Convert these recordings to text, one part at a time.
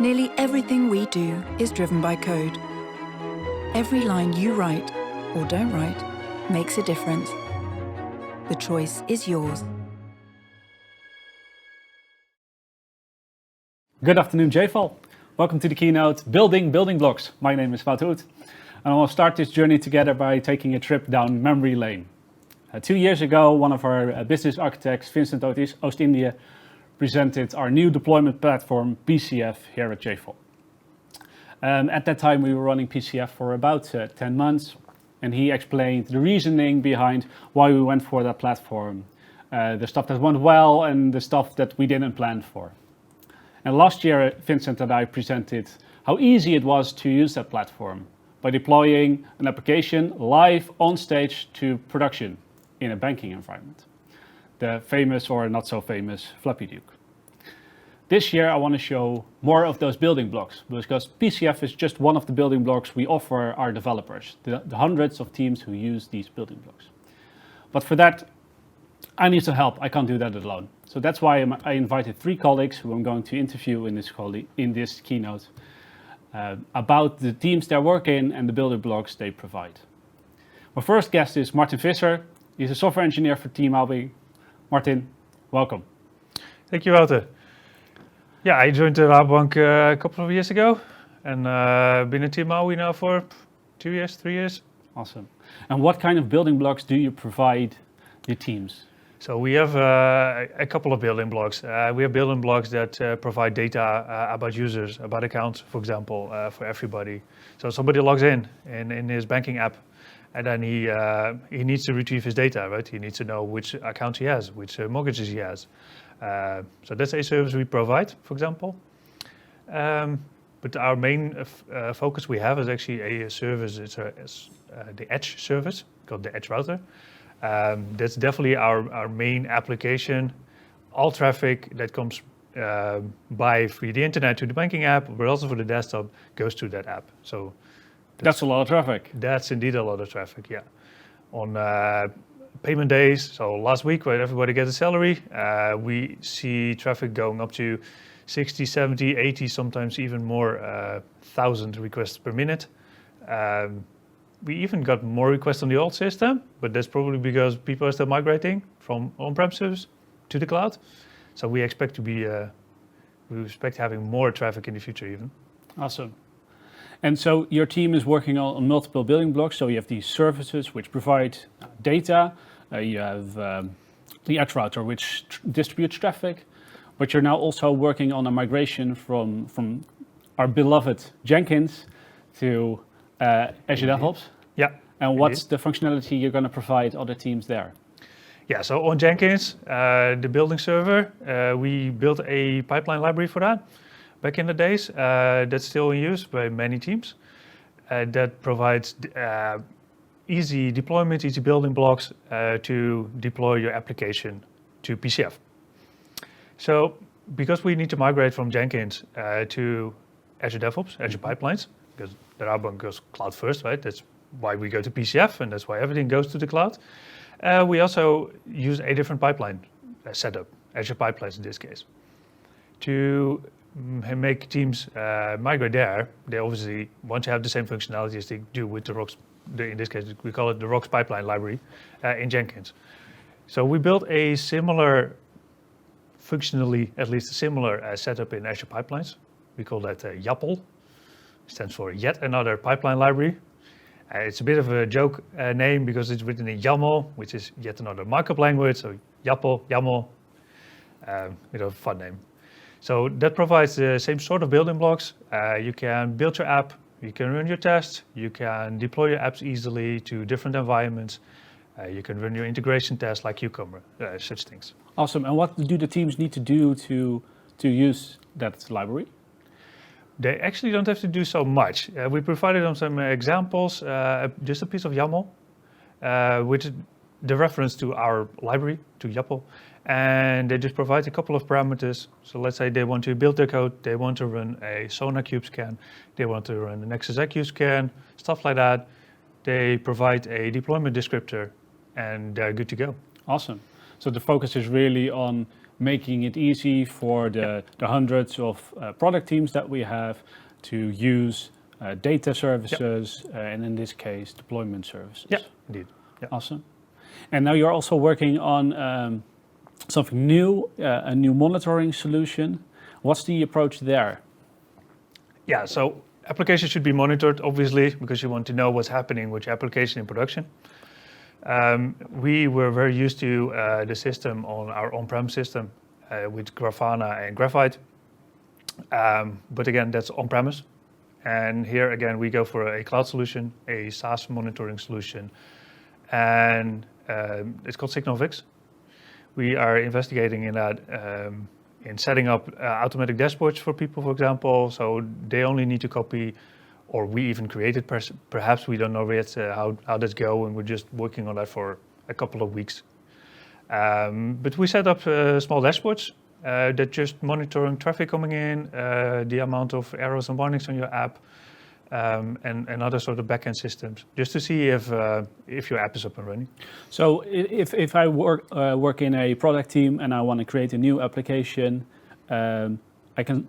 Nearly everything we do is driven by code. Every line you write, or don't write, makes a difference. The choice is yours. Good afternoon, JFL. Welcome to the keynote, Building Building Blocks. My name is Wouter Oet, and I will start this journey together by taking a trip down memory lane. 2 years ago, one of our business architects, Vincent Oost-India, presented our new deployment platform, PCF, here at JFL. At that time, we were running PCF for about 10 months, and he explained the reasoning behind why we went for that platform, the stuff that went well and the stuff that we didn't plan for. And last year, Vincent and I presented how easy it was to use that platform by deploying an application live on stage to production in a banking environment. The famous or not so famous Flappy Duke. This year, I want to show more of those building blocks because PCF is just one of the building blocks we offer our developers, the hundreds of teams who use these building blocks. But for that, I need some help. I can't do that alone. So that's why I invited 3 colleagues who I'm going to interview in this keynote about the teams they work in and the building blocks they provide. My first guest is Martin Visser. He's a software engineer for Team Albi. Martin, welcome. Thank you, Wouter. Yeah, I joined Rabobank a couple of years ago and been a Team Albi now for 2 years, 3 years. Awesome. And what kind of building blocks do you provide your teams? So we have a couple of building blocks. We have building blocks that provide data about users, about accounts, for example, for everybody. So somebody logs in his banking app, and then he needs to retrieve his data, right? He needs to know which accounts he has, which mortgages he has. So that's a service we provide, for example. But our main focus we have is actually a service. It's the Edge service called the Edge router. That's definitely our main application. All traffic that comes by via the internet to the banking app, but also for the desktop, goes to that app. So that's a lot of traffic. That's indeed a lot of traffic, yeah. On payment days, so last week when everybody gets a salary, we see traffic going up to 60, 70, 80, sometimes even more 1,000 requests per minute. We even got more requests on the old system, but that's probably because people are still migrating from on-prem service to the cloud. So we expect having more traffic in the future even. Awesome. And so your team is working on multiple building blocks. So you have these services which provide data. You have the Edge router which distributes traffic. But you're now also working on a migration from our beloved Jenkins to Azure DevOps. Yeah. And what's the functionality you're going to provide other teams there? Yeah, so on Jenkins, the building server, we built a pipeline library for that back in the days. That's still in use by many teams. That provides easy deployment, easy building blocks to deploy your application to PCF. So because we need to migrate from Jenkins to Azure DevOps, Azure Pipelines, because the Rabobank goes cloud first, right? That's why we go to PCF, and that's why everything goes to the cloud. We also use a different pipeline setup, Azure Pipelines in this case. To make teams migrate there, they obviously want to have the same functionality as they do with the ROX, in this case we call it the ROX pipeline library in Jenkins. So we built a similar, functionally at least a similar setup in Azure Pipelines. We call that YAPL. Stands for yet another pipeline library. It's a bit of a joke name because it's written in YAML, which is yet another markup language. So YAML, bit of a fun name. So that provides the same sort of building blocks. You can build your app, you can run your tests, you can deploy your apps easily to different environments. You can run your integration tests like Cucumber, such things. Awesome. And what do the teams need to do to use that library? They actually don't have to do so much. We provided them some examples, just a piece of YAML, which is the reference to our library, to YAPL, and they just provide a couple of parameters. So let's say they want to build their code, they want to run a Sonar Cube scan, they want to run an XSIQ scan, stuff like that. They provide a deployment descriptor, and they're good to go. Awesome. So the focus is really on making it easy for the hundreds of product teams that we have to use data services, and in this case, deployment services. Yeah, indeed. Yeah. Awesome. And now you're also working on something new, a new monitoring solution. What's the approach there? Yeah, so applications should be monitored, obviously, because you want to know what's happening with your application in production. We were very used to the system on our on-prem system with Grafana and Graphite. But again, that's on-premise. And here again, we go for a cloud solution, a SaaS monitoring solution, and it's called SignalFix. We are investigating in that, in setting up automatic dashboards for people, for example, so they only need to copy, or we even create it, perhaps we don't know yet how that's going. We're just working on that for a couple of weeks. But we set up small dashboards that just monitoring traffic coming in, the amount of errors and warnings on your app, and other sort of backend systems, just to see if your app is up and running. So if I work in a product team and I want to create a new application, I can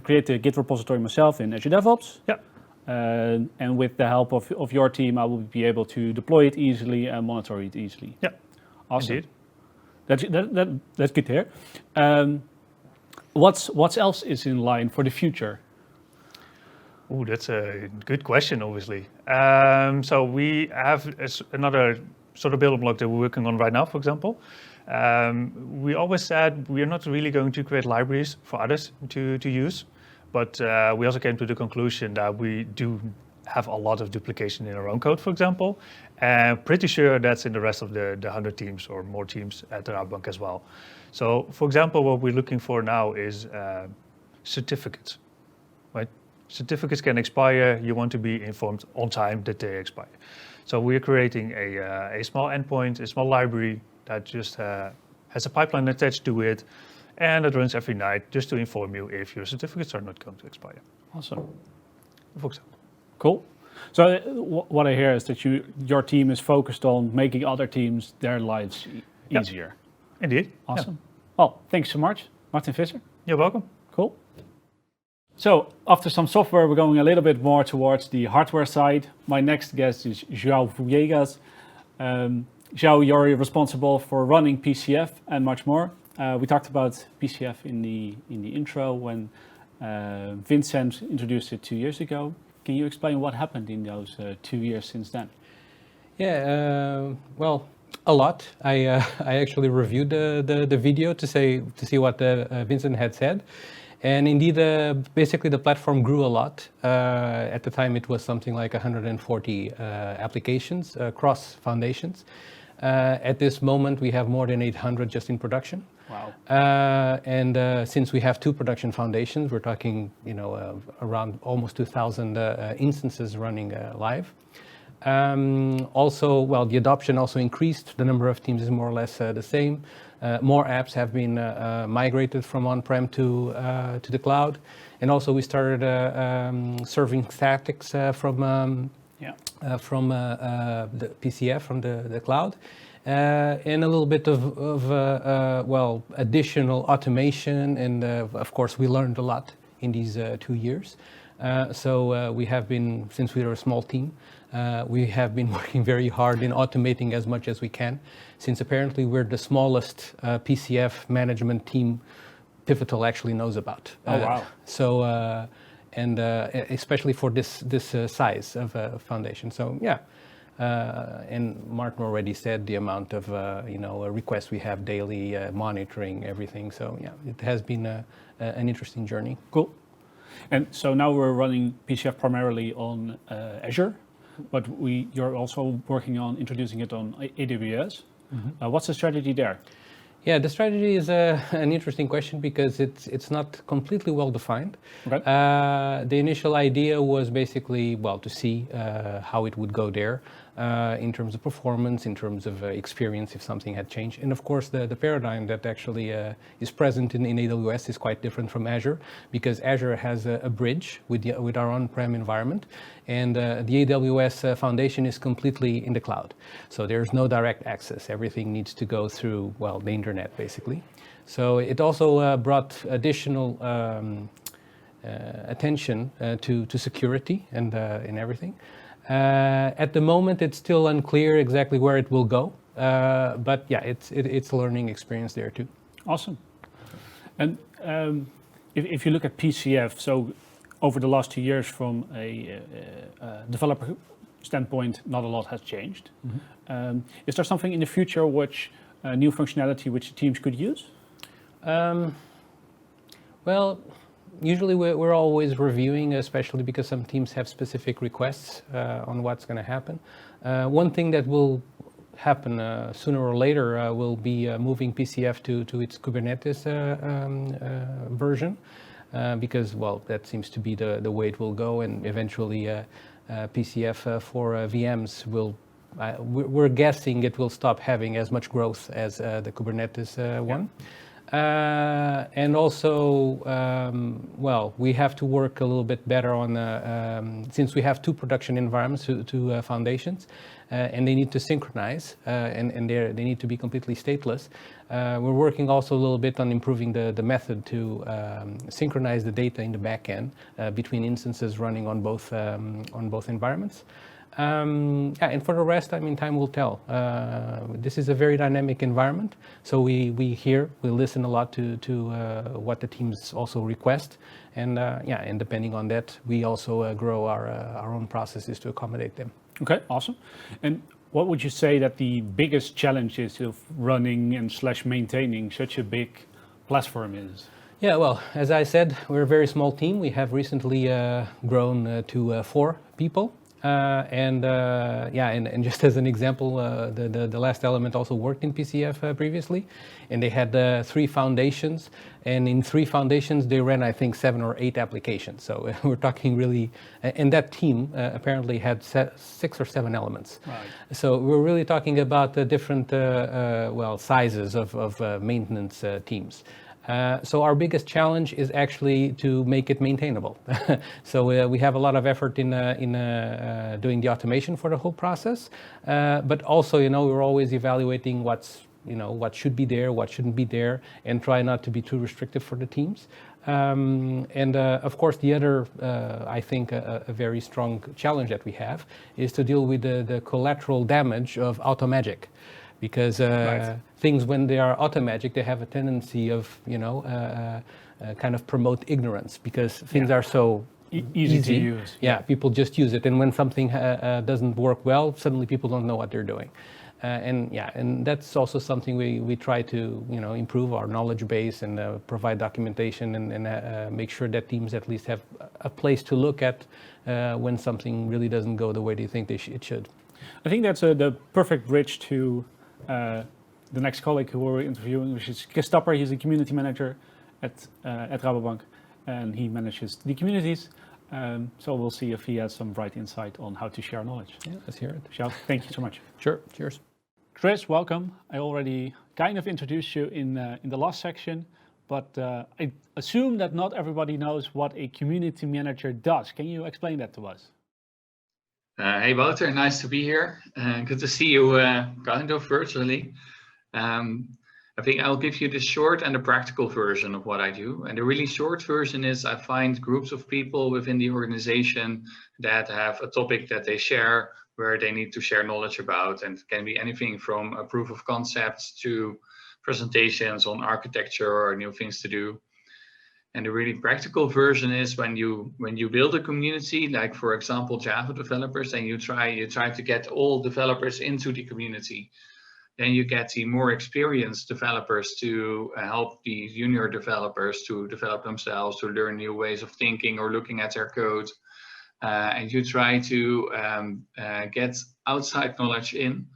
create a Git repository myself in Azure DevOps. Yeah. And with the help of your team, I will be able to deploy it easily and monitor it easily. Yeah. Awesome. Indeed. That's good to hear. What else is in line for the future? Oh, that's a good question, obviously. So we have another sort of building block that we're working on right now, for example. We always said we are not really going to create libraries for others to use, but we also came to the conclusion that we do have a lot of duplication in our own code, for example, and pretty sure that's in the rest of the 100 teams or more teams at the Rabobank as well. So, for example, what we're looking for now is certificates, right? Certificates can expire. You want to be informed on time that they expire. So we're creating a small endpoint, a small library that just has a pipeline attached to it, and it runs every night just to inform you if your certificates are not going to expire. Awesome. For example. Cool. So what I hear is that your team is focused on making other teams, their lives easier. Indeed. Awesome. Well, thanks so much, Martin Visser. You're welcome. Cool. So after some software, we're going a little bit more towards the hardware side. My next guest is João Viegas. João, you're responsible for running PCF and much more. We talked about PCF in the intro when Vincent introduced it 2 years ago. Can you explain what happened in those 2 years since then? Yeah, well, a lot. I actually reviewed the video to see what Vincent had said. And indeed, basically the platform grew a lot. At the time, it was something like 140 applications across foundations. At this moment, we have more than 800 just in production. Wow. And since we have 2 production foundations, we're talking, around almost 2,000 instances running live. Also, well, the adoption also increased. The number of teams is more or less the same. More apps have been migrated from on-prem to the cloud. And also we started serving statics from the PCF, from the cloud. And a little bit of additional automation. And of course, we learned a lot in these 2 years. So we have been, since we were a small team, we have been working very hard in automating as much as we can, since apparently we're the smallest PCF management team Pivotal actually knows about. Oh, wow. So, especially for this size of a foundation. So, yeah. And Martin already said the amount of requests we have daily, monitoring everything. So, yeah, it has been an interesting journey. Cool. And so now we're running PCF primarily on Azure, but you're also working on introducing it on AWS. Mm-hmm. What's the strategy there? Yeah, the strategy is an interesting question because it's not completely well defined. Okay. The initial idea was basically, to see how it would go there in terms of performance, in terms of experience, if something had changed. And of course, the paradigm that actually is present in AWS is quite different from Azure, because Azure has a bridge with our on-prem environment, and the AWS foundation is completely in the cloud. So there's no direct access. Everything needs to go through, the internet, basically. So it also brought additional attention to security and everything. At the moment, it's still unclear exactly where it will go, but yeah, it's a learning experience there too. Awesome. And if you look at PCF, so over the last 2 years from a developer standpoint, not a lot has changed. Is there something in the future which new functionality which the teams could use? Well, usually we're always reviewing, especially because some teams have specific requests on what's going to happen. One thing that will happen sooner or later will be moving PCF to its Kubernetes version, because, well, that seems to be the way it will go, and eventually PCF for VMs will, we're guessing it will stop having as much growth as the Kubernetes one. And also, well, we have to work a little bit better on, since we have 2 production environments, 2 foundations, and they need to synchronize, and they need to be completely stateless. We're working also a little bit on improving the method to synchronize the data in the backend between instances running on both environments. Yeah, and for the rest, I mean, time will tell. This is a very dynamic environment, so we listen a lot to what the teams also request, and yeah, and depending on that, we also grow our own processes to accommodate them. Okay, awesome. And what would you say that the biggest challenge is of running and / maintaining such a big platform is? Yeah, well, as I said, we're a very small team. We have recently grown to 4 people. Yeah, and just as an example, the last element also worked in PCF previously, and they had 3 foundations, and in 3 foundations they ran, I think, 7 or 8 applications. So we're talking really, and that team apparently had 6 or 7 elements. Right. So we're really talking about the different well, sizes of maintenance teams. So our biggest challenge is actually to make it maintainable. So we have a lot of effort in doing the automation for the whole process, but also, you know, we're always evaluating what's, you know, what should be there, what shouldn't be there, and try not to be too restrictive for the teams. And of course, the other, I think, a very strong challenge that we have is to deal with the collateral damage of automagic. Because right. Things, when they are automagic, they have a tendency of, you know, kind of promote ignorance, because things are so easy to use. Yeah, people just use it, and when something doesn't work well, suddenly people don't know what they're doing. And yeah, and that's also something we try to, you know, improve our knowledge base and provide documentation and make sure that teams at least have a place to look at when something really doesn't go the way they think it should. I think that's the perfect bridge to the next colleague who we're interviewing, which is Stapper. He's a community manager at Rabobank, and he manages the communities. So we'll see if he has some bright insight on how to share knowledge. Yeah, let's hear it. Shall, thank you so much. Sure, cheers. Chris, welcome. I already kind of introduced you in the last section, but I assume that not everybody knows what a community manager does. Can you explain that to us? Hey Wouter, nice to be here. Good to see you kind of virtually. I think I'll give you the short and the practical version of what I do. And the really short version is I find groups of people within the organization that have a topic that they share, where they need to share knowledge about, and it can be anything from a proof of concepts to presentations on architecture or new things to do. And the really practical version is when you build a community, like for example Java developers, and you try to get all developers into the community. Then you get the more experienced developers to help the junior developers to develop themselves, to learn new ways of thinking or looking at their code. And you try to get outside knowledge in.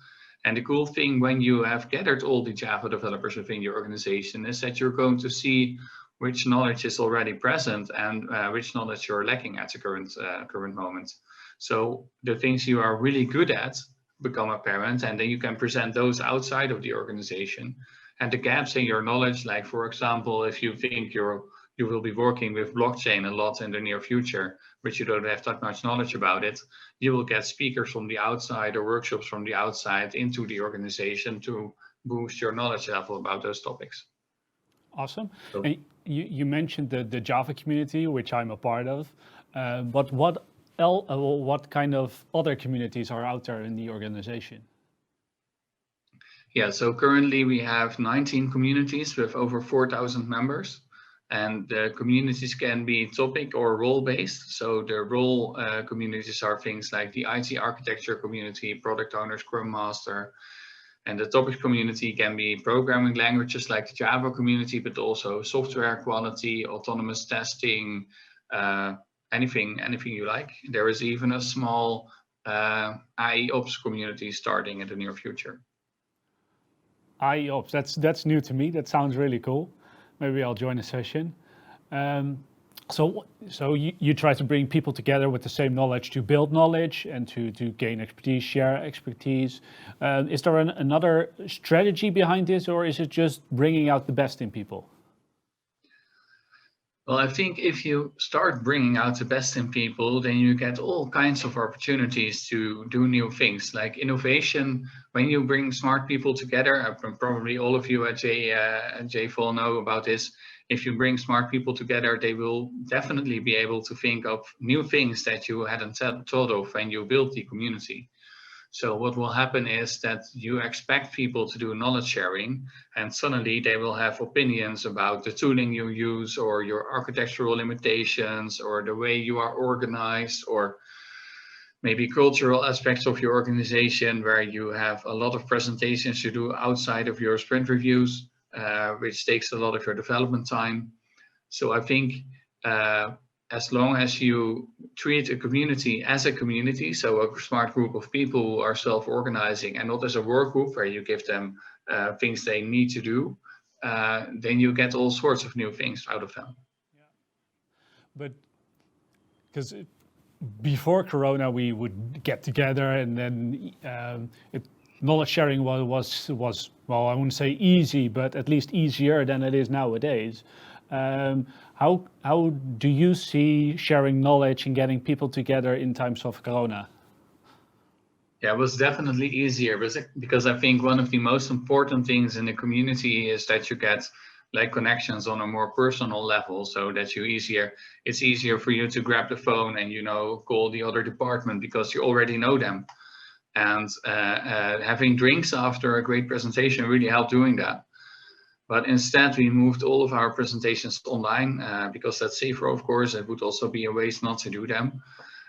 And the cool thing when you have gathered all the Java developers within your organization is that you're going to see which knowledge is already present and which knowledge you're lacking at the current moment. So the things you are really good at become apparent, and then you can present those outside of the organization. And the gaps in your knowledge, like for example, if you think you will be working with blockchain a lot in the near future, but you don't have that much knowledge about it, you will get speakers from the outside or workshops from the outside into the organization to boost your knowledge level about those topics. Awesome. So- And you mentioned the Java community, which I'm a part of. But what kind of other communities are out there in the organization? Yeah, so currently we have 19 communities with over 4,000 members. And the communities can be topic or role based. So the role communities are things like the IT architecture community, product owner, Scrum Master. And the topic community can be programming languages like the Java community, but also software quality, autonomous testing, anything you like. There is even a small AI Ops community starting in the near future. AI Ops, that's new to me. That sounds really cool. Maybe I'll join a session. So you try to bring people together with the same knowledge to build knowledge and to gain expertise, share expertise. Is there another strategy behind this, or is it just bringing out the best in people? Well, I think if you start bringing out the best in people, then you get all kinds of opportunities to do new things, like innovation. When you bring smart people together, probably all of you at JFall know about this. If you bring smart people together, they will definitely be able to think of new things that you hadn't thought of when you built the community. So what will happen is that you expect people to do knowledge sharing, and suddenly they will have opinions about the tooling you use, or your architectural limitations, or the way you are organized, or maybe cultural aspects of your organization where you have a lot of presentations to do outside of your sprint reviews, which takes a lot of your development time. So I think as long as you treat a community as a community, so a smart group of people who are self-organizing, and not as a work group where you give them things they need to do, then you get all sorts of new things out of them. Yeah. But because before Corona, we would get together, and then knowledge sharing was well, I wouldn't say easy, but at least easier than it is nowadays. How do you see sharing knowledge and getting people together in times of Corona? Yeah, it was definitely easier, because I think one of the most important things in the community is that you get like connections on a more personal level, so that it's easier for you to grab the phone and call the other department because you already know them. And having drinks after a great presentation really helped doing that. But instead, we moved all of our presentations online because that's safer, of course. It would also be a waste not to do them.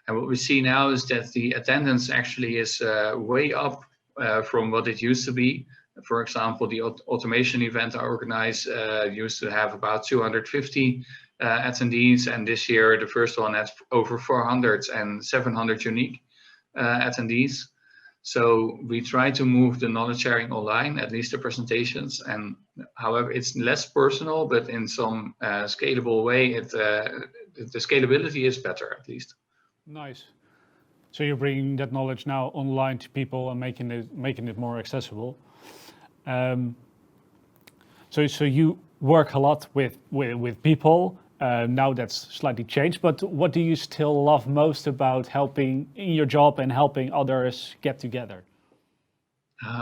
And what we see now is that the attendance actually is way up from what it used to be. For example, the automation event I organized used to have about 250 attendees, and this year the first one had over 400 and 700 unique attendees. So we try to move the knowledge sharing online, at least the presentations. And however, it's less personal, but in some scalable way, the scalability is better, at least. Nice. So you're bringing that knowledge now online to people and making it more accessible. So you work a lot with people. Now that's slightly changed, but what do you still love most about helping in your job and helping others get together?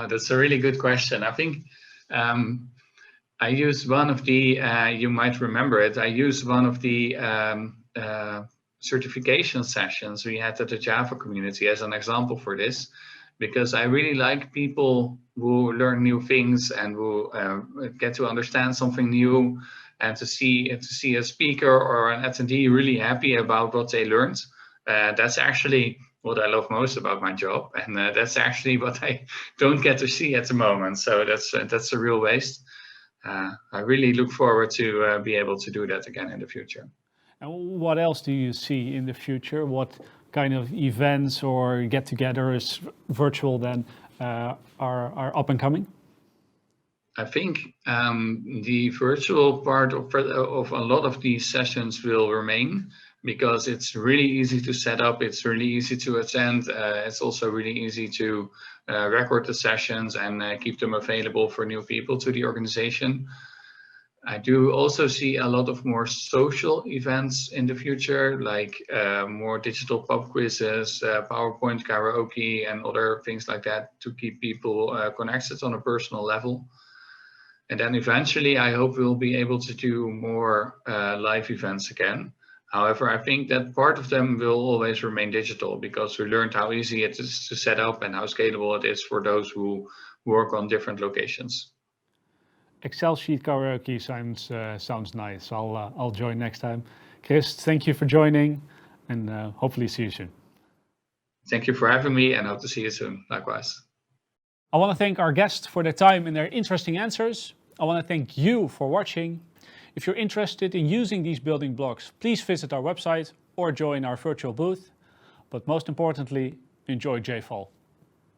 That's a really good question. I think I use one of the, you might remember it, I used one of the certification sessions we had at the Java community as an example for this, because I really like people who learn new things and who get to understand something new, and to see a speaker or an attendee really happy about what they learned. That's actually what I love most about my job, and that's actually what I don't get to see at the moment. So that's a real waste. I really look forward to be able to do that again in the future. And what else do you see in the future? What kind of events or get-togethers, virtual then, are up and coming? I think the virtual part of a lot of these sessions will remain, because it's really easy to set up, it's really easy to attend, it's also really easy to record the sessions and keep them available for new people to the organization. I do also see a lot of more social events in the future, like more digital pub quizzes, PowerPoint karaoke, and other things like that, to keep people connected on a personal level. And then eventually, I hope we'll be able to do more live events again. However, I think that part of them will always remain digital because we learned how easy it is to set up and how scalable it is for those who work on different locations. Excel sheet karaoke sounds nice. I'll join next time. Chris, thank you for joining, and hopefully see you soon. Thank you for having me, and hope to see you soon. Likewise. I want to thank our guests for their time and their interesting answers. I want to thank you for watching. If you're interested in using these building blocks, please visit our website or join our virtual booth. But most importantly, enjoy JFall.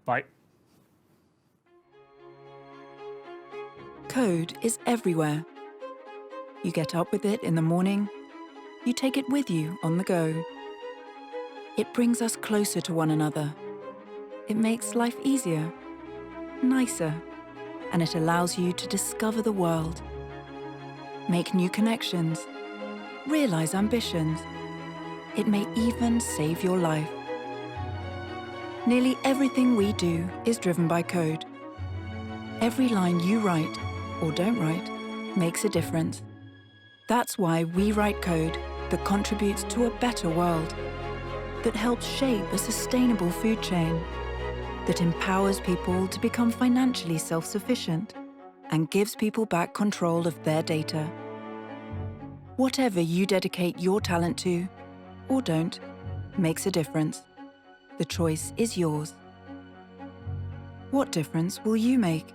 Bye. Code is everywhere. You get up with it in the morning. You take it with you on the go. It brings us closer to one another. It makes life easier, nicer, and it allows you to discover the world. Make new connections, realize ambitions. It may even save your life. Nearly everything we do is driven by code. Every line you write, or don't write, makes a difference. That's why we write code that contributes to a better world, that helps shape a sustainable food chain, that empowers people to become financially self-sufficient, and gives people back control of their data. Whatever you dedicate your talent to, or don't, makes a difference. The choice is yours. What difference will you make?